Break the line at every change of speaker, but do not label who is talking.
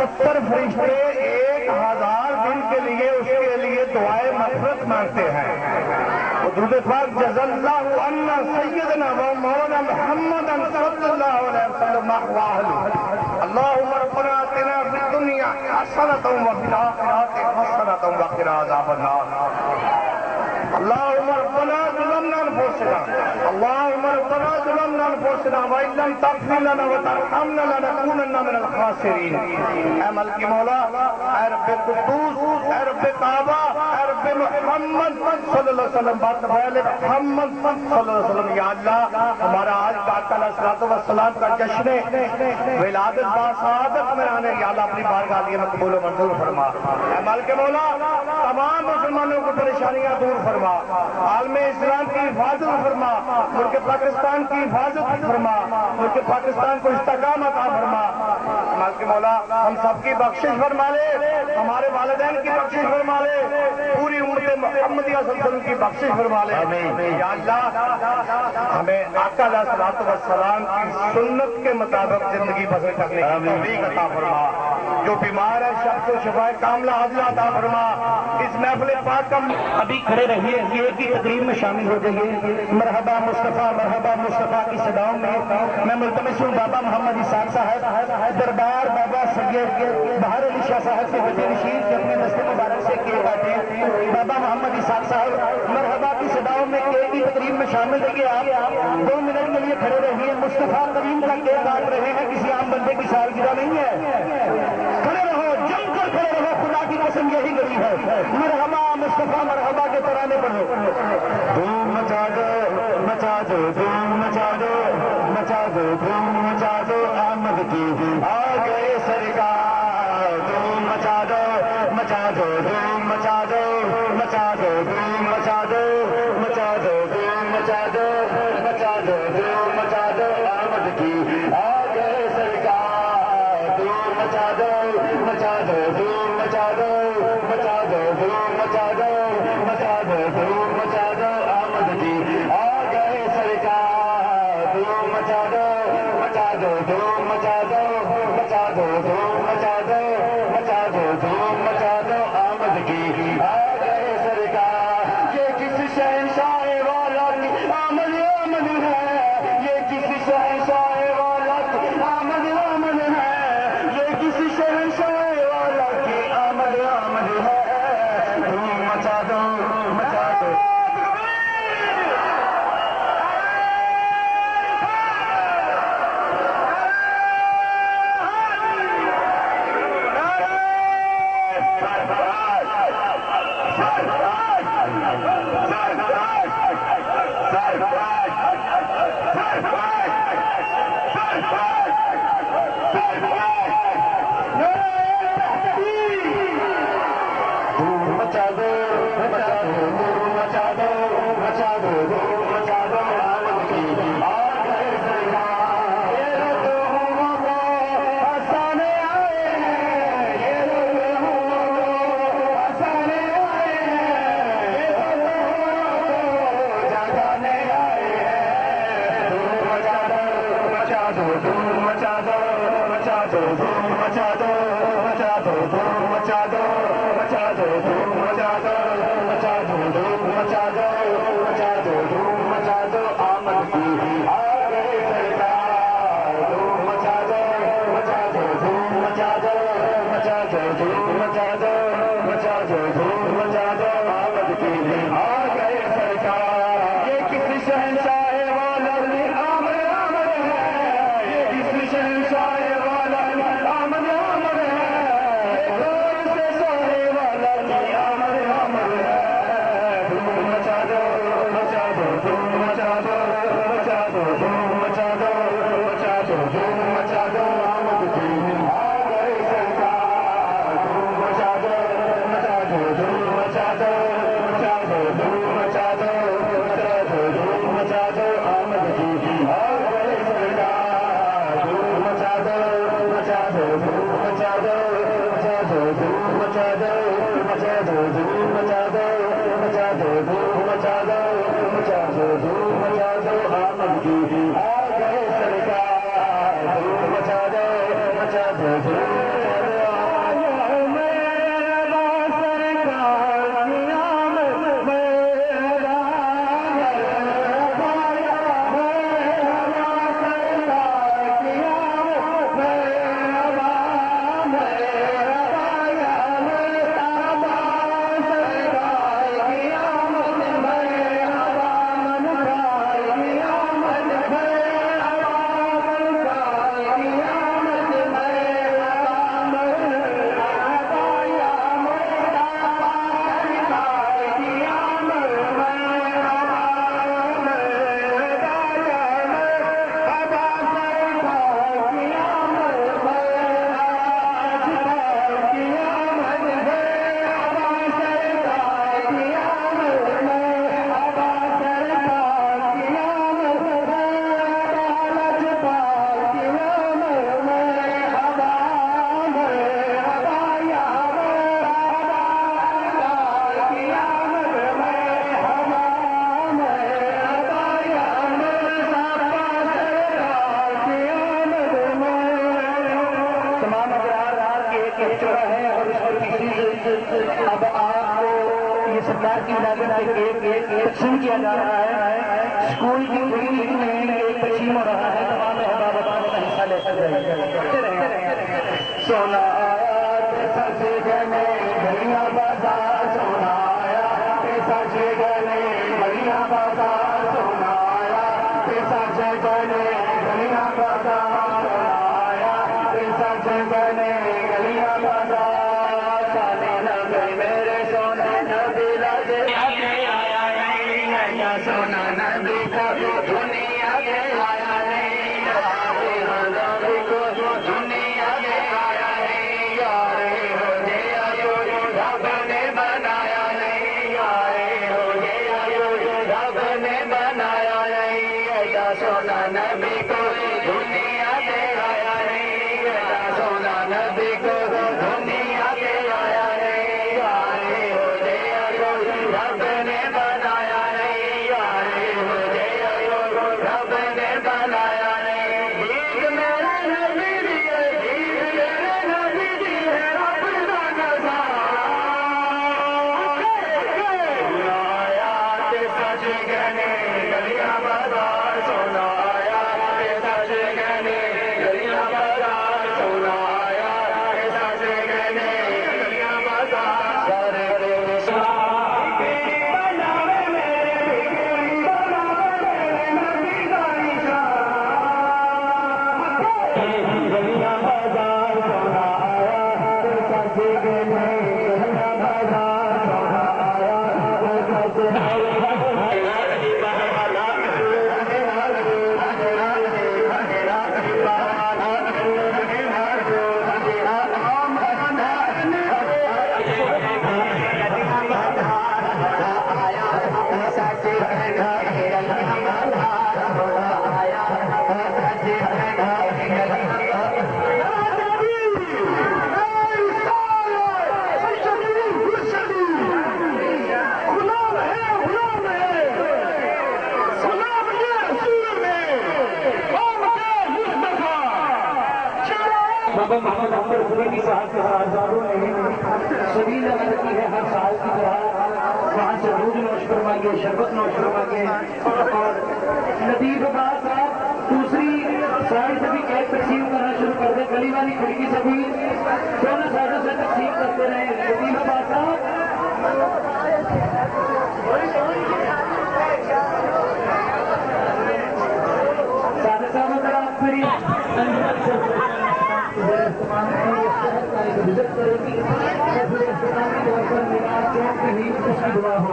70 फरिश्ते 1000 दिन के लिए उसके लिए दुआए मग़फ़िरत मांगते हैं। दुरूद पाक जज़ल्लाहु अन्ना सय्यदना व मौलाना मुहम्मदन सल्लल्लाहु अलैहि वसल्लम अल्लाहुम्मा रब्बना आतिना फिद दुनिया हसनतन व फिल आखिरति हसनतन व क़िना अज़ाबन नार। अल्लाहुम्मा रब्बना ज़लमना अनफुसना अल्लाहुम्मा रब्बना ज़लमना अनफुसना व इन लम तग़फिर लना व तरहमना लनकूनन्ना मिनल खासिरीन। ऐ मालिक मौला, ऐ रब्बे कुद्दूस, ऐ रब्बे काबा, ऐ रब्बे मुहम्मद सल्लल्लाहु अलैहि वसल्लम बात पहले मोहम्मद सल्लल्लाहु अलैहि वसल्लम, या अल्लाह हमारा आज का अलैहिस्सलातु वस्सलाम का जश्न विलादत बासादत में आने, या अल्लाह अपनी बारगाह लिए मकबूल व मंजूर फरमा। ऐ मालिक मौला, तमाम मुसलमानों की परेशानियां दूर फरमा, आलमे इस्लाम की हिफाजत फरमा, मुल्क पाकिस्तान की हिफाजत फरमा, मुल्क पाकिस्तान को इस्तिकामत अता फरमा। मालिक मौला, हम सबकी बख्शिश फरमा ले, हमारे वालिदैन की बख्शिश फरमा ले, पूरी उम्मत मुहम्मदिया सल्लल्लाहु की बख्शिश फरमा ले। या अल्लाह हमें आका अलैहिस्सलातु वस्सलाम की सुन्नत के मुताबिक जिंदगी बसर करने की तौफीक अता फरमा। जो बीमार है सबको शिफाए कामिला आजिला अता फरमा। इस महफिल पाक का अभी खड़े रहिए, ये की तकरीब में शामिल हो जाइए। मरहबा मुस्तफा की सदाओं में मैं मुल्तमिस हूँ बाबा मोहम्मद इसाक साहब, दरबार बाबा सैयद बहार अली शाह साहब से वजह नशीन के अपने दस्ते मुबारक से केक काटे। बाबा मोहम्मद इसाक साहब मरहबा की सदाओं में केक की तकरीब में शामिल रहिए। आप 2 मिनट के लिए खड़े रहिए। मुस्तफा करीम का केक काट रहे हैं, किसी आम बंदे की सालगिरह नहीं है। खड़े रहो, जमकर खड़े रहो, खुदा की कसम यही गरीब है। मरहबा मुस्तफा मरहबा के तराने पढ़ो। धूम मचा दो, मचा दो, धूम मचा दो, मचा दो, धूम मचा दो, अहमद की आ गए सरकार। धूम मचा दो, मचा दो, धूम मचा दो, मचा दो, धूम मचा दो, मचा दो, धूम मचा दो, मचा दो, धूम मचा दो, अहमद की आ गए सरकार। धूम मचा दो, मचा दो, धूम मचा दो, मचा दो, धूम मचा दो, मचा दो, धूम मचा दो, अहमद की आ गए सरकार। धूम मचा दो, मचा दो, धूम मचा दो, मचा दो, धूम मचा दो, मचा दो, धूम मचा दो, अहमद की आ गए सरकार। ये किस शहंशाह वाला की आमद आमद है, ये किस शहंशाह वाला की आमद आमद है, ये किस शहंशाह वाला की आमद आमद है। धूम मचा दो, मचा दो। चुका है और अब आपको ये सरकार की लागत तकसीम किया जा रहा है। स्कूल की मीटिंग में एक तकसीम हो रहा है, तमाम अहबाब का हिस्सा लेकर सोना गलिया बाजार सोना आया, पैसा से गले गलिया बाजार सोना आया, पैसा से गले गलिया बाजार सोना आया, पैसा से गले गलिया बाजार जाने लगे मेरे सोने नबी लगे आगे आया नहीं सोना नबी का दुनिया के आया नहीं नबी को दुनिया के आया नहीं यारे हो रब ने बनाया नहीं आए हो रब ने बनाया नहीं ऐसा सोना नबी को दुनिया के आया नहीं ऐसा सोना नबी को दुनिया के आया नहीं आए हो रब ने बनाया नहीं आए हो रब ने बनाया नहीं गीत मेरे नबी दिए गीत मेरे नबी दिए रब का नजारा गलिया बाजार सोना आया, सच गने गलिया बाजार सोना आया, सच गने गलिया बाजार सारे बनावे मेरे बिगड़ी बनावे मेरे नबी का निशान गलिया बाजार सोना आया, सच गने गलिया बाजार सोना आया, सच बाबा मोहम्मद अख्तर हुसैनी साहब के साहबजादों ने सभी मदद की है हर साल की तरह। वहाँ से दूध नोश करवाएंगे, शरबत नोश करवाएंगे और लतीफ अब्बास साहब दूसरी साइड से भी केक तकसीम करना शुरू कर दे। गली वाली खिड़की से भी दोनों साइडों से तकसीम करते रहे। लतीफ अब्बास साहब सादे साहब अगर आप फिर विजिट करेगी तो फिर इस्लामी तौर पर मीनार चौक की ही उसकी दुआ हो।